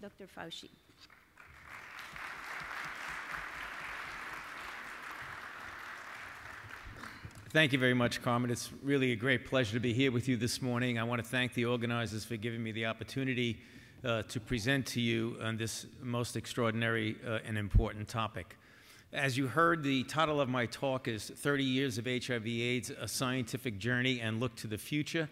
Dr. Fauci. Thank you very much, Carmen. It's really a great pleasure to be here with you this morning. I want to thank the organizers for giving me the opportunity to present to you on this most extraordinary and important topic. As you heard, the title of my talk is 30 Years of HIV/AIDS, A Scientific Journey and Look to the Future.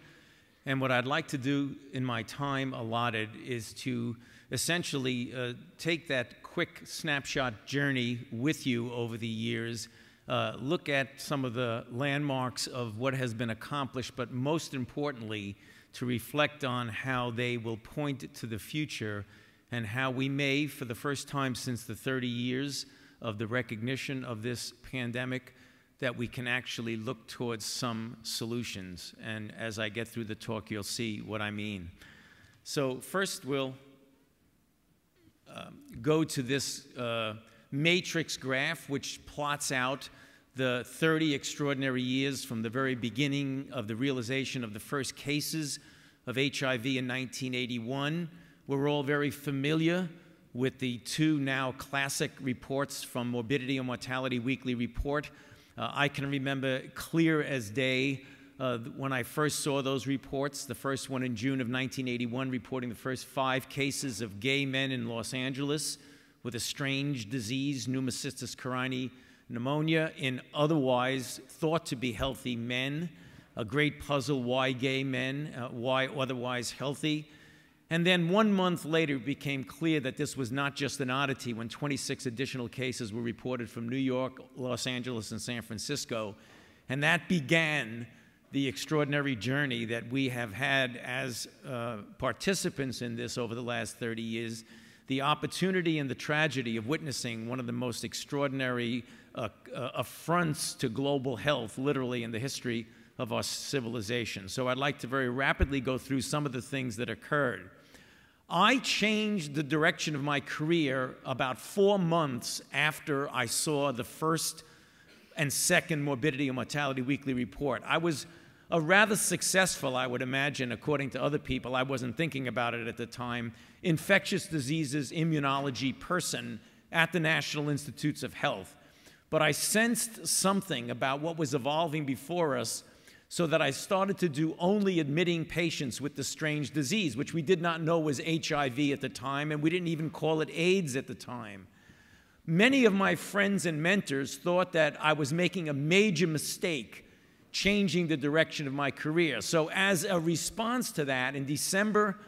And what I'd like to do in my time allotted is to essentially take that quick snapshot journey with you over the years, look at some of the landmarks of what has been accomplished, but most importantly, to reflect on how they will point to the future and how we may, for the first time since the 30 years of the recognition of this pandemic, that we can actually look towards some solutions. And as I get through the talk, you'll see what I mean. So first, we'll go to this matrix graph, which plots out the 30 extraordinary years from the very beginning of the realization of the first cases of HIV in 1981. We're all very familiar with the two now classic reports from Morbidity and Mortality Weekly Report. I can remember clear as day when I first saw those reports, the first one in June of 1981 reporting the first 5 cases of gay men in Los Angeles with a strange disease, pneumocystis carinii pneumonia, in otherwise thought to be healthy men. A great puzzle, why gay men, why otherwise healthy? And then 1 month later, it became clear that this was not just an oddity when 26 additional cases were reported from New York, Los Angeles, and San Francisco. And that began the extraordinary journey that we have had as participants in this over the last 30 years, the opportunity and the tragedy of witnessing one of the most extraordinary affronts to global health, literally, in the history of our civilization. So I'd like to very rapidly go through some of the things that occurred. I changed the direction of my career about 4 months after I saw the first and second Morbidity and Mortality Weekly Report. I was a rather successful, I would imagine, according to other people, I wasn't thinking about it at the time, infectious diseases immunology person at the National Institutes of Health. But I sensed something about what was evolving before us, so that I started to do only admitting patients with the strange disease, which we did not know was HIV at the time, and we didn't even call it AIDS at the time. Many of my friends and mentors thought that I was making a major mistake changing the direction of my career. So as a response to that, in December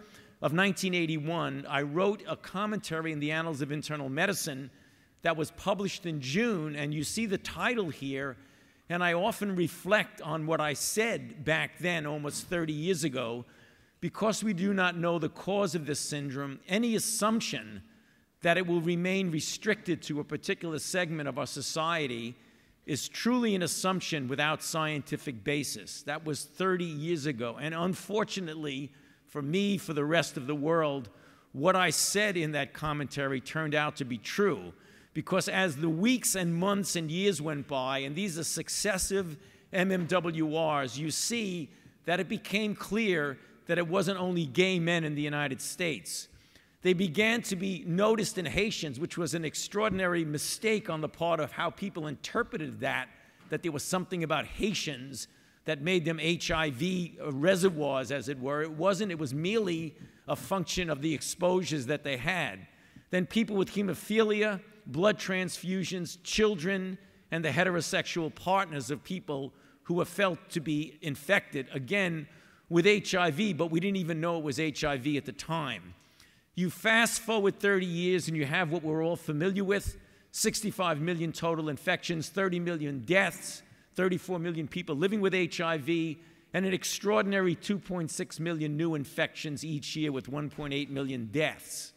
of 1981, I wrote a commentary in the Annals of Internal Medicine that was published in June, and you see the title here. And I often reflect on what I said back then, almost 30 years ago. Because we do not know the cause of this syndrome, any assumption that it will remain restricted to a particular segment of our society is truly an assumption without scientific basis. That was 30 years ago. And unfortunately, for me, for the rest of the world, what I said in that commentary turned out to be true. Because as the weeks and months and years went by, and these are successive MMWRs, you see that it became clear that it wasn't only gay men in the United States. They began to be noticed in Haitians, which was an extraordinary mistake on the part of how people interpreted that there was something about Haitians that made them HIV reservoirs, as it were. It wasn't. It was merely a function of the exposures that they had. Then people with hemophilia, blood transfusions, children, and the heterosexual partners of people who were felt to be infected, again, with HIV, but we didn't even know it was HIV at the time. You fast forward 30 years and you have what we're all familiar with, 65 million total infections, 30 million deaths, 34 million people living with HIV, and an extraordinary 2.6 million new infections each year with 1.8 million deaths.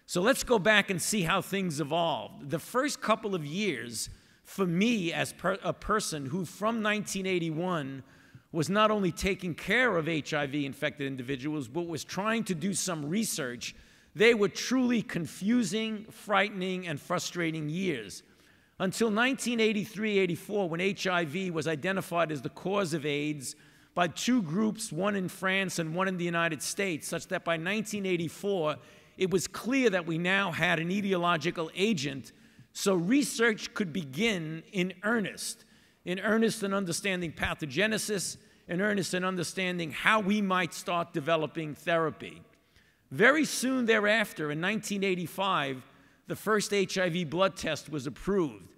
So let's go back and see how things evolved. The first couple of years, for me as a person who from 1981 was not only taking care of HIV-infected individuals, but was trying to do some research, they were truly confusing, frightening, and frustrating years. Until 1983-84, when HIV was identified as the cause of AIDS by 2 groups, one in France and one in the United States, such that by 1984, it was clear that we now had an etiological agent, so research could begin in earnest in understanding pathogenesis, in earnest in understanding how we might start developing therapy. Very soon thereafter, in 1985, the first HIV blood test was approved.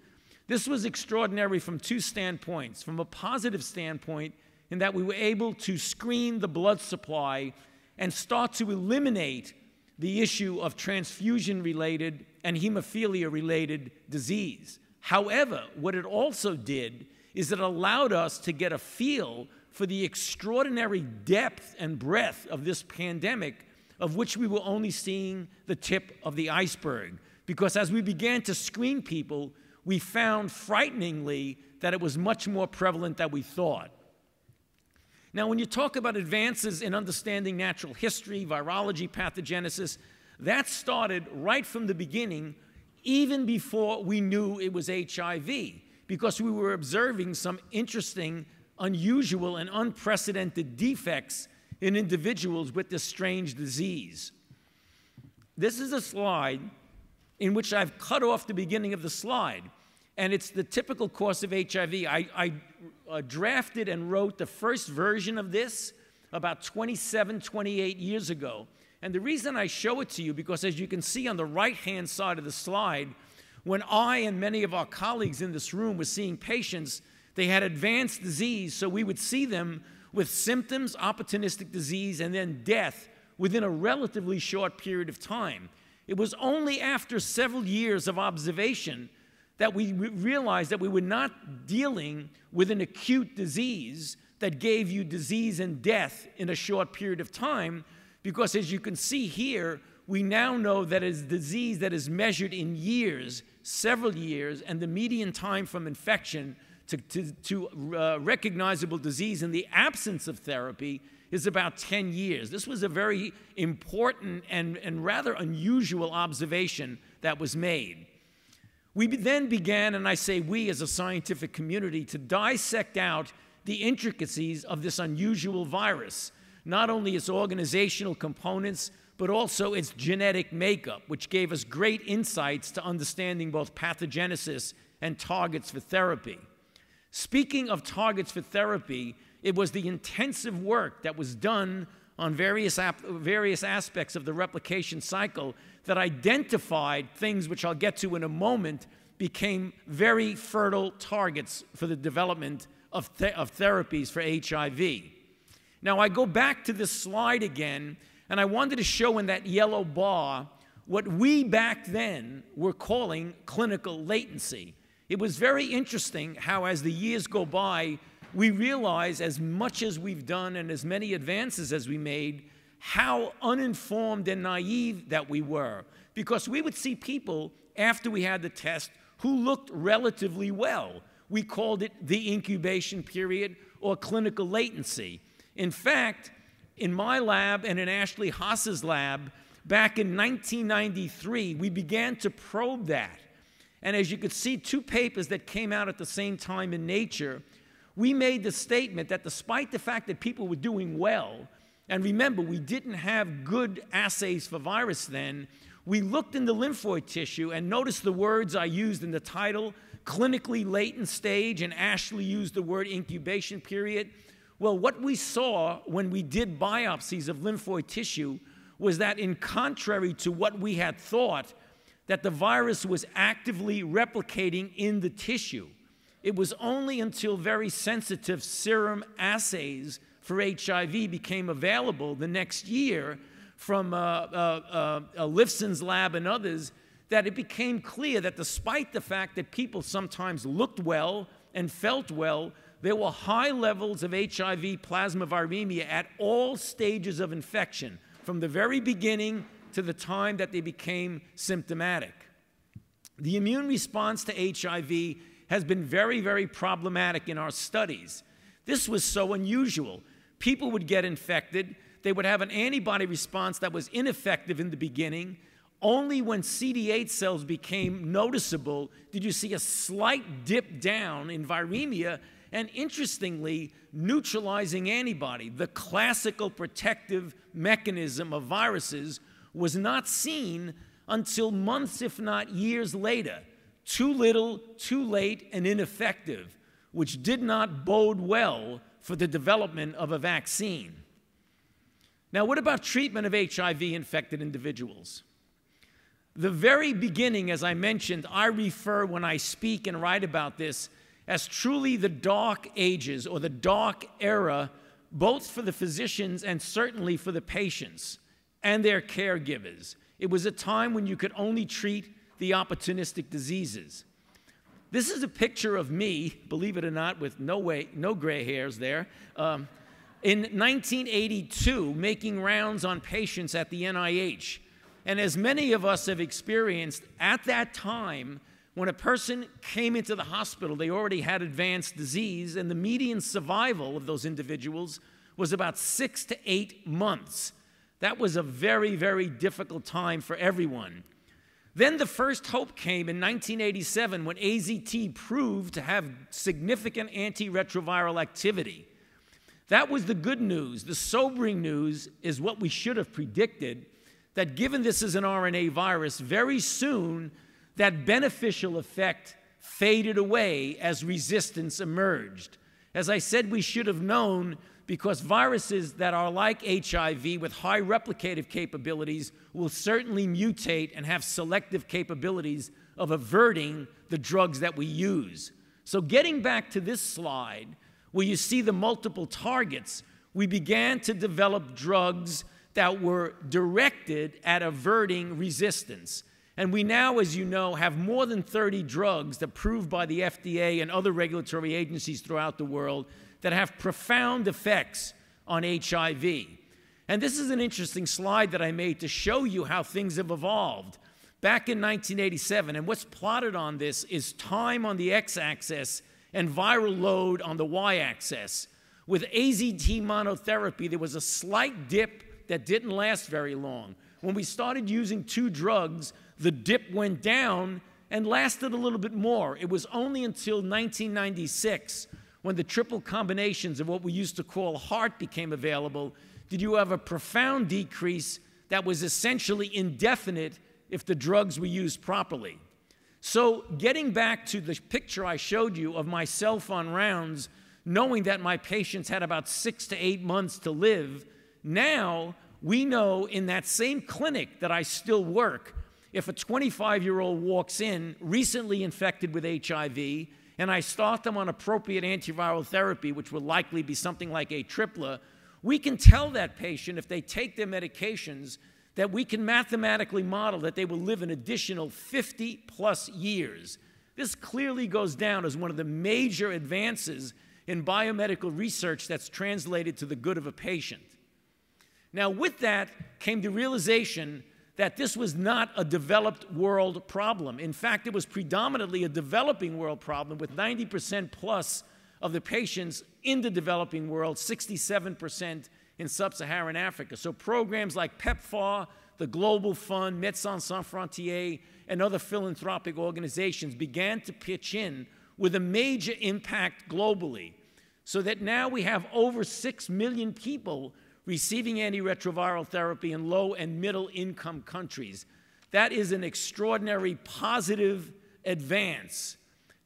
This was extraordinary from two standpoints. From a positive standpoint, in that we were able to screen the blood supply and start to eliminate the issue of transfusion-related and hemophilia-related disease. However, what it also did is it allowed us to get a feel for the extraordinary depth and breadth of this pandemic, of which we were only seeing the tip of the iceberg. Because as we began to screen people, we found frighteningly that it was much more prevalent than we thought. Now, when you talk about advances in understanding natural history, virology, pathogenesis, that started right from the beginning, even before we knew it was HIV, because we were observing some interesting, unusual, and unprecedented defects in individuals with this strange disease. This is a slide in which I've cut off the beginning of the slide, and it's the typical course of HIV. I drafted and wrote the first version of this about 27, 28 years ago. And the reason I show it to you, because as you can see on the right-hand side of the slide, when I and many of our colleagues in this room were seeing patients, they had advanced disease, so we would see them with symptoms, opportunistic disease, and then death within a relatively short period of time. It was only after several years of observation that we realized that we were not dealing with an acute disease that gave you disease and death in a short period of time, because as you can see here, we now know that it's disease that is measured in years, several years, and the median time from infection to recognizable disease in the absence of therapy is about 10 years. This was a very important and rather unusual observation that was made. We then began, and I say we as a scientific community, to dissect out the intricacies of this unusual virus, not only its organizational components, but also its genetic makeup, which gave us great insights to understanding both pathogenesis and targets for therapy. Speaking of targets for therapy, it was the intensive work that was done on various aspects of the replication cycle that identified things which I'll get to in a moment became very fertile targets for the development of therapies for HIV. Now, I go back to this slide again, and I wanted to show in that yellow bar what we back then were calling clinical latency. It was very interesting how, as the years go by, we realize, as much as we've done and as many advances as we made, how uninformed and naive that we were. Because we would see people, after we had the test, who looked relatively well. We called it the incubation period or clinical latency. In fact, in my lab and in Ashley Haas's lab, back in 1993, we began to probe that. And as you could see, two papers that came out at the same time in Nature, we made the statement that despite the fact that people were doing well, and remember, we didn't have good assays for virus then, we looked in the lymphoid tissue and noticed the words I used in the title, clinically latent stage, and Ashley used the word incubation period. Well, what we saw when we did biopsies of lymphoid tissue was that, in contrary to what we had thought, that the virus was actively replicating in the tissue. It was only until very sensitive serum assays for HIV became available the next year from Lifson's lab and others that it became clear that despite the fact that people sometimes looked well and felt well, there were high levels of HIV plasma viremia at all stages of infection, from the very beginning to the time that they became symptomatic. The immune response to HIV has been very, very problematic in our studies. This was so unusual. People would get infected. They would have an antibody response that was ineffective in the beginning. Only when CD8 cells became noticeable did you see a slight dip down in viremia and, interestingly, neutralizing antibody, the classical protective mechanism of viruses, was not seen until months, if not years later. Too little, too late, and ineffective, which did not bode well for the development of a vaccine. Now, what about treatment of HIV-infected individuals? The very beginning, as I mentioned, I refer when I speak and write about this as truly the dark ages or the dark era, both for the physicians and certainly for the patients and their caregivers. It was a time when you could only treat the opportunistic diseases. This is a picture of me, believe it or not, with no gray hairs there, in 1982, making rounds on patients at the NIH. And as many of us have experienced, at that time, when a person came into the hospital, they already had advanced disease, and the median survival of those individuals was about 6 to 8 months. That was a very, very difficult time for everyone. Then the first hope came in 1987 when AZT proved to have significant antiretroviral activity. That was the good news. The sobering news is what we should have predicted, that given this is an RNA virus, very soon that beneficial effect faded away as resistance emerged. As I said, we should have known, because viruses that are like HIV with high replicative capabilities will certainly mutate and have selective capabilities of averting the drugs that we use. So getting back to this slide, where you see the multiple targets, we began to develop drugs that were directed at averting resistance. And we now, as you know, have more than 30 drugs approved by the FDA and other regulatory agencies throughout the world that have profound effects on HIV. And this is an interesting slide that I made to show you how things have evolved. Back in 1987, and what's plotted on this is time on the x-axis and viral load on the y-axis. With AZT monotherapy, there was a slight dip that didn't last very long. When we started using 2 drugs, the dip went down and lasted a little bit more. It was only until 1996, when the triple combinations of what we used to call HART became available, did you have a profound decrease that was essentially indefinite if the drugs were used properly. So getting back to the picture I showed you of myself on rounds, knowing that my patients had about 6 to 8 months to live, now we know in that same clinic that I still work, if a 25-year-old walks in, recently infected with HIV, and I start them on appropriate antiviral therapy, which will likely be something like a tripla, we can tell that patient, if they take their medications, that we can mathematically model that they will live an additional 50+ years. This clearly goes down as one of the major advances in biomedical research that's translated to the good of a patient. Now, with that came the realization that this was not a developed world problem. In fact, it was predominantly a developing world problem, with 90% + of the patients in the developing world, 67% in sub-Saharan Africa. So programs like PEPFAR, the Global Fund, Médecins Sans Frontières, and other philanthropic organizations began to pitch in with a major impact globally, so that now we have over 6 million people receiving antiretroviral therapy in low and middle income countries. That is an extraordinary positive advance.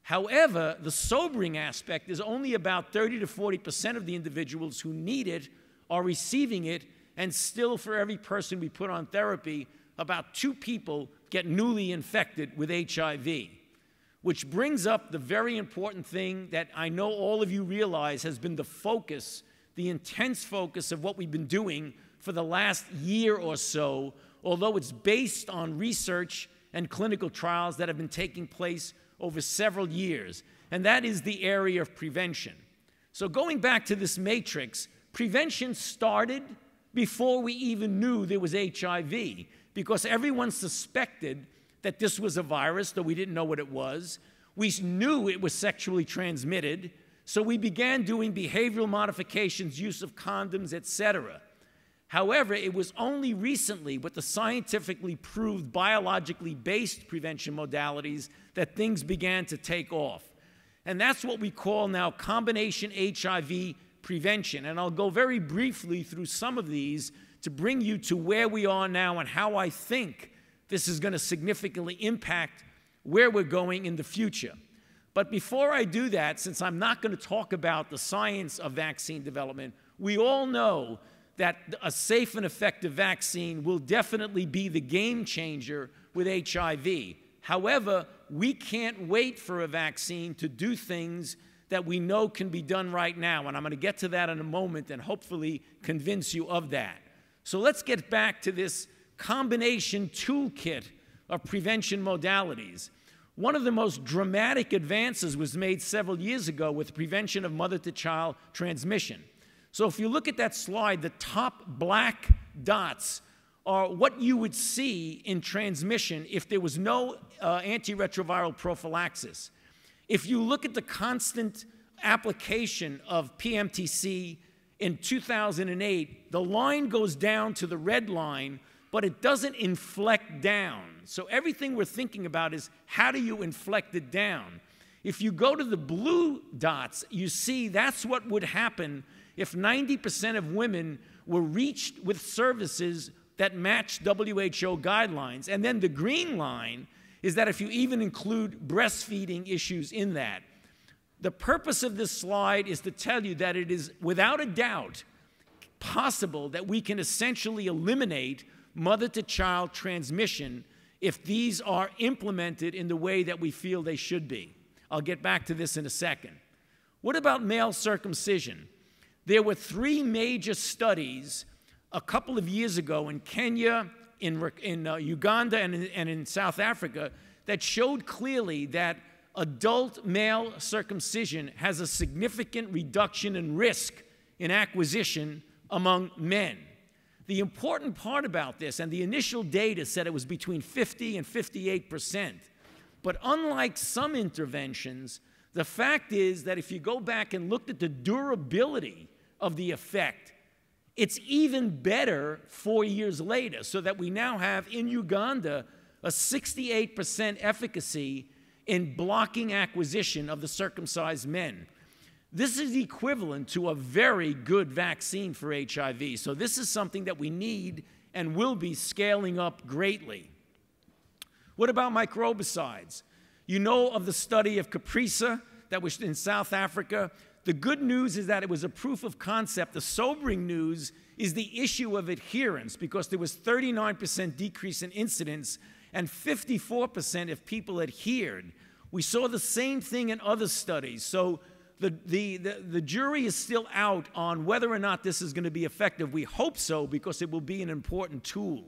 However, the sobering aspect is only about 30 to 40% of the individuals who need it are receiving it, and still for every person we put on therapy, about 2 people get newly infected with HIV. Which brings up the very important thing that I know all of you realize has been the focus, the intense focus of what we've been doing for the last year or so, although it's based on research and clinical trials that have been taking place over several years, and that is the area of prevention. So going back to this matrix, prevention started before we even knew there was HIV, because everyone suspected that this was a virus, though we didn't know what it was. We knew it was sexually transmitted, so we began doing behavioral modifications, use of condoms, etc. However, it was only recently with the scientifically proved, biologically based prevention modalities that things began to take off. And that's what we call now combination HIV prevention. And I'll go very briefly through some of these to bring you to where we are now and how I think this is going to significantly impact where we're going in the future. But before I do that, since I'm not going to talk about the science of vaccine development, we all know that a safe and effective vaccine will definitely be the game changer with HIV. However, we can't wait for a vaccine to do things that we know can be done right now. And I'm going to get to that in a moment and hopefully convince you of that. So let's get back to this combination toolkit of prevention modalities. One of the most dramatic advances was made several years ago with prevention of mother-to-child transmission. So if you look at that slide, the top black dots are what you would see in transmission if there was no antiretroviral prophylaxis. If you look at the constant application of PMTC in 2008, the line goes down to the red line, but it doesn't inflect down. So everything we're thinking about is how do you inflect it down? If you go to the blue dots, you see that's what would happen if 90% of women were reached with services that match WHO guidelines. And then the green line is that if you even include breastfeeding issues in that. The purpose of this slide is to tell you that it is without a doubt possible that we can essentially eliminate mother-to-child transmission if these are implemented in the way that we feel they should be. I'll get back to this in a second. What about male circumcision? There were 3 major studies a couple of years ago in Kenya, in Uganda, and in South Africa that showed clearly that adult male circumcision has a significant reduction in risk in acquisition among men. The important part about this, and the initial data said it was between 50 and 58%, but unlike some interventions, the fact is that if you go back and look at the durability of the effect, it's even better 4 years later, so that we now have in Uganda a 68% efficacy in blocking acquisition of the circumcised men. This is equivalent to a very good vaccine for HIV. So this is something that we need and will be scaling up greatly. What about microbicides? You know of the study of Caprisa that was in South Africa. The good news is that it was a proof of concept. The sobering news is the issue of adherence, because there was 39% decrease in incidence and 54% if people adhered. We saw the same thing in other studies. So the jury is still out on whether or not this is going to be effective. We hope so, because it will be an important tool.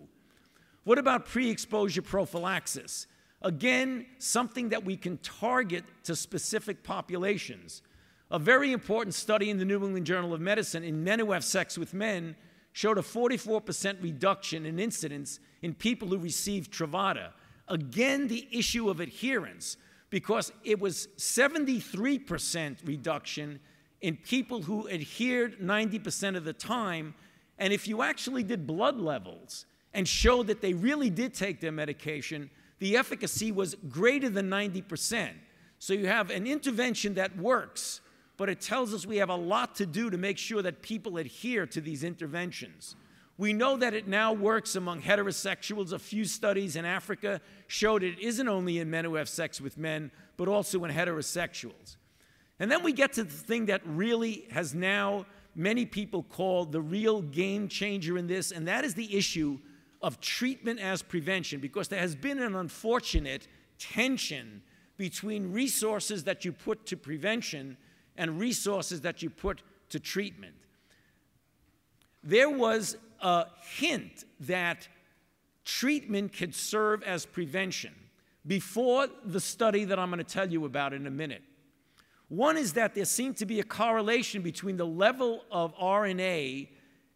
What about pre-exposure prophylaxis? Again, something that we can target to specific populations. A very important study in the New England Journal of Medicine in men who have sex with men showed a 44% reduction in incidence in people who received Truvada. Again, the issue of adherence, because it was 73% reduction in people who adhered 90% of the time. And if you actually did blood levels and showed that they really did take their medication, the efficacy was greater than 90%. So you have an intervention that works, but it tells us we have a lot to do to make sure that people adhere to these interventions. We know that it now works among heterosexuals. A few studies in Africa showed it isn't only in men who have sex with men, but also in heterosexuals. And then we get to the thing that really has now many people called the real game changer in this, and that is the issue of treatment as prevention, because there has been an unfortunate tension between resources that you put to prevention and resources that you put to treatment. There was a hint that treatment could serve as prevention before the study that I'm going to tell you about in a minute. One is that there seemed to be a correlation between the level of RNA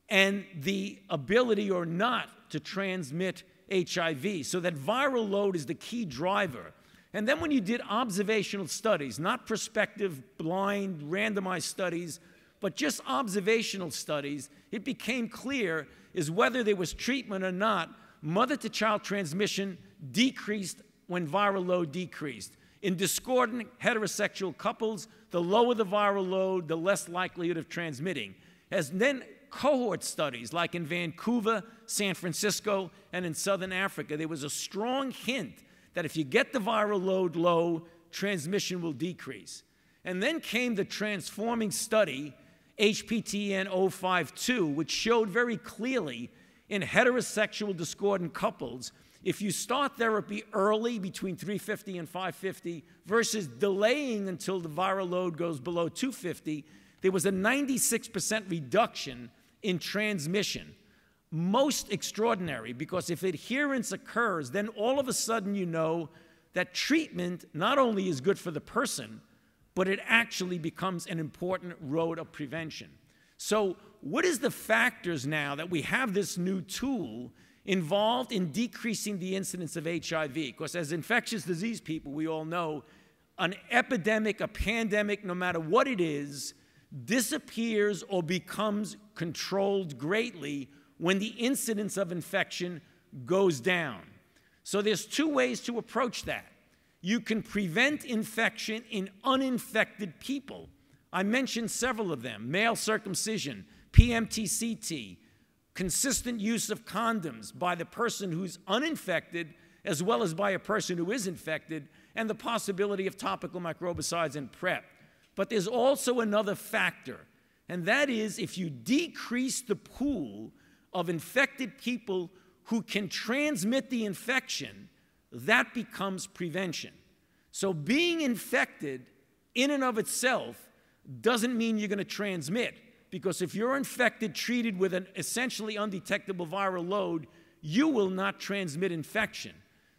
and the ability or not to transmit HIV, so that viral load is the key driver. And then when you did observational studies, not prospective, blind, randomized studies, but just observational studies, it became clear is whether there was treatment or not, mother-to-child transmission decreased when viral load decreased. In discordant heterosexual couples, the lower the viral load, the less likelihood of transmitting. As then cohort studies, like in Vancouver, San Francisco, and in Southern Africa, there was a strong hint that if you get the viral load low, transmission will decrease. And then came the transforming study, HPTN 052, which showed very clearly in heterosexual discordant couples, if you start therapy early, between 350 and 550, versus delaying until the viral load goes below 250, there was a 96% reduction in transmission. Most extraordinary, because if adherence occurs, then all of a sudden you know that treatment not only is good for the person, but it actually becomes an important road of prevention. So what is the factors now that we have this new tool involved in decreasing the incidence of HIV? Because as infectious disease people, we all know an epidemic, a pandemic, no matter what it is, disappears or becomes controlled greatly when the incidence of infection goes down. So there's two ways to approach that. You can prevent infection in uninfected people. I mentioned several of them: male circumcision, PMTCT, consistent use of condoms by the person who's uninfected as well as by a person who is infected, and the possibility of topical microbicides and PrEP. But there's also another factor, and that is if you decrease the pool of infected people who can transmit the infection, that becomes prevention. So being infected in and of itself doesn't mean you're going to transmit, because if you're infected, treated with an essentially undetectable viral load, you will not transmit infection.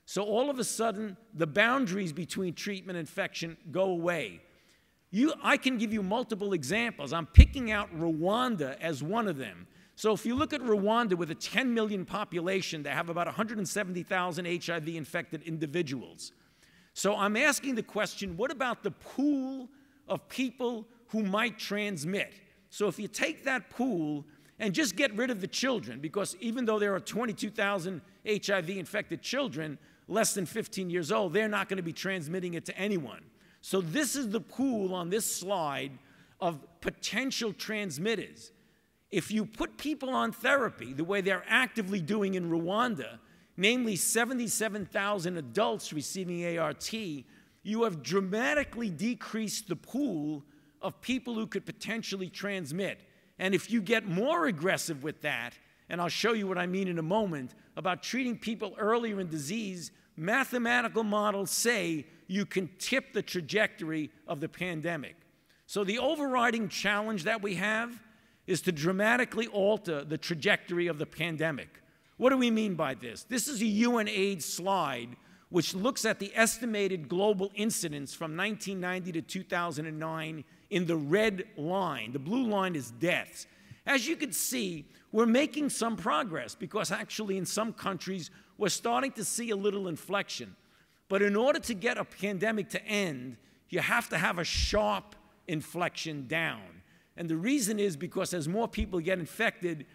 So all of a sudden, the boundaries between treatment and infection go away. I can give you multiple examples. I'm picking out Rwanda as one of them. So if you look at Rwanda with a 10 million population, they have about 170,000 HIV-infected individuals. So I'm asking the question, what about the pool of people who might transmit? So if you take that pool and just get rid of the children, because even though there are 22,000 HIV-infected children less than 15 years old, they're not going to be transmitting it to anyone. So this is the pool on this slide of potential transmitters. If you put people on therapy the way they're actively doing in Rwanda, namely 77,000 adults receiving ART, you have dramatically decreased the pool of people who could potentially transmit. And if you get more aggressive with that, and I'll show you what I mean in a moment, about treating people earlier in disease, mathematical models say you can tip the trajectory of the pandemic. So the overriding challenge that we have is to dramatically alter the trajectory of the pandemic. What do we mean by this? This is a UNAIDS slide which looks at the estimated global incidence from 1990 to 2009 in the red line. The blue line is deaths. As you can see, we're making some progress, because actually in some countries we're starting to see a little inflection. But in order to get a pandemic to end, you have to have a sharp inflection down. And the reason is because as more people get infected,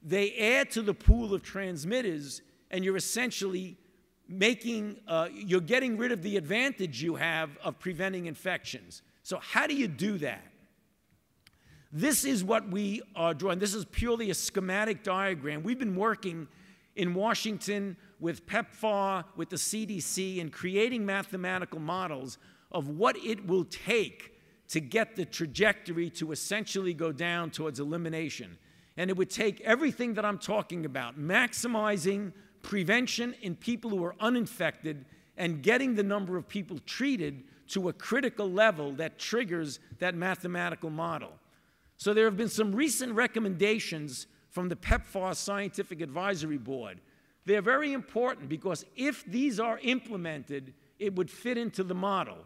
they add to the pool of transmitters, and you're essentially you're getting rid of the advantage you have of preventing infections. So how do you do that? This is what we are drawing. This is purely a schematic diagram. We've been working in Washington with PEPFAR, with the CDC, and creating mathematical models of what it will take to get the trajectory to essentially go down towards elimination. And it would take everything that I'm talking about, maximizing prevention in people who are uninfected and getting the number of people treated to a critical level that triggers that mathematical model. So there have been some recent recommendations from the PEPFAR Scientific Advisory Board. They're very important because if these are implemented, it would fit into the model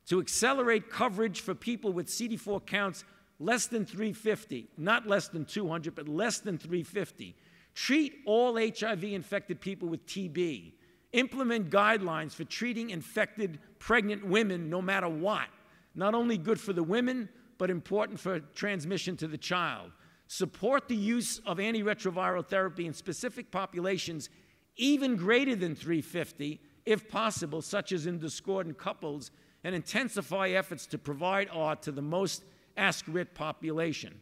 to accelerate coverage for people with CD4 counts less than 350, not less than 200, but less than 350. Treat all HIV-infected people with TB. Implement guidelines for treating infected pregnant women no matter what. Not only good for the women, but important for transmission to the child. Support the use of antiretroviral therapy in specific populations even greater than 350, if possible, such as in discordant couples, and intensify efforts to provide ART to the most at-risk population.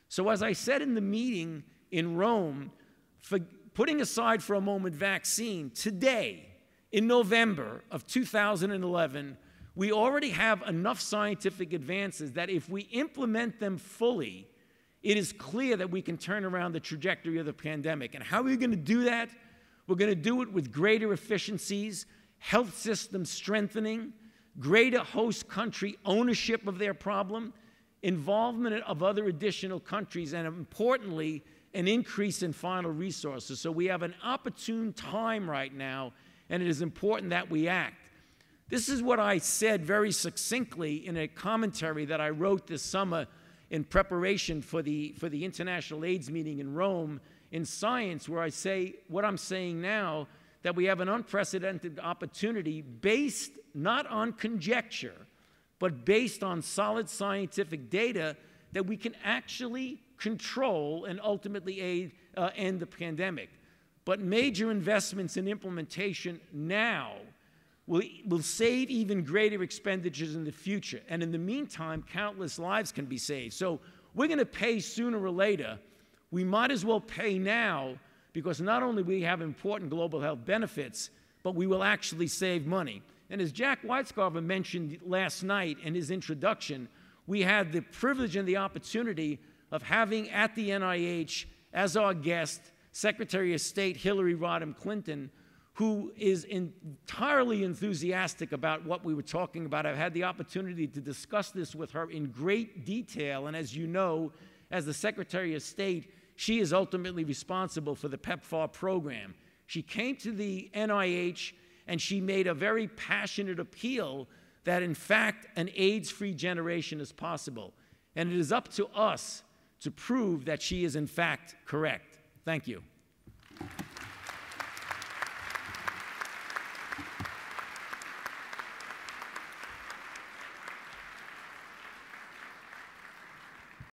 So as I said in the meeting in Rome, for putting aside for a moment vaccine, today, in November of 2011, we already have enough scientific advances that if we implement them fully, it is clear that we can turn around the trajectory of the pandemic. And how are we going to do that? We're going to do it with greater efficiencies, health system strengthening, greater host country ownership of their problem, involvement of other additional countries, and importantly, an increase in final resources. So we have an opportune time right now, and it is important that we act. This is what I said very succinctly in a commentary that I wrote this summer in preparation for the International AIDS meeting in Rome in Science, where I say what I'm saying now, that we have an unprecedented opportunity based not on conjecture, but based on solid scientific data, that we can actually control and ultimately end the pandemic. But major investments in implementation now will save even greater expenditures in the future. And in the meantime, countless lives can be saved. So we're going to pay sooner or later. We might as well pay now, because not only will we have important global health benefits, but we will actually save money. And as Jack Weitzcarver mentioned last night in his introduction, we had the privilege and the opportunity of having at the NIH as our guest Secretary of State Hillary Rodham Clinton, who is entirely enthusiastic about what we were talking about. I've had the opportunity to discuss this with her in great detail, and as you know, as the Secretary of State, she is ultimately responsible for the PEPFAR program. She came to the NIH and she made a very passionate appeal that, in fact, an AIDS-free generation is possible. And it is up to us to prove that she is, in fact, correct. Thank you.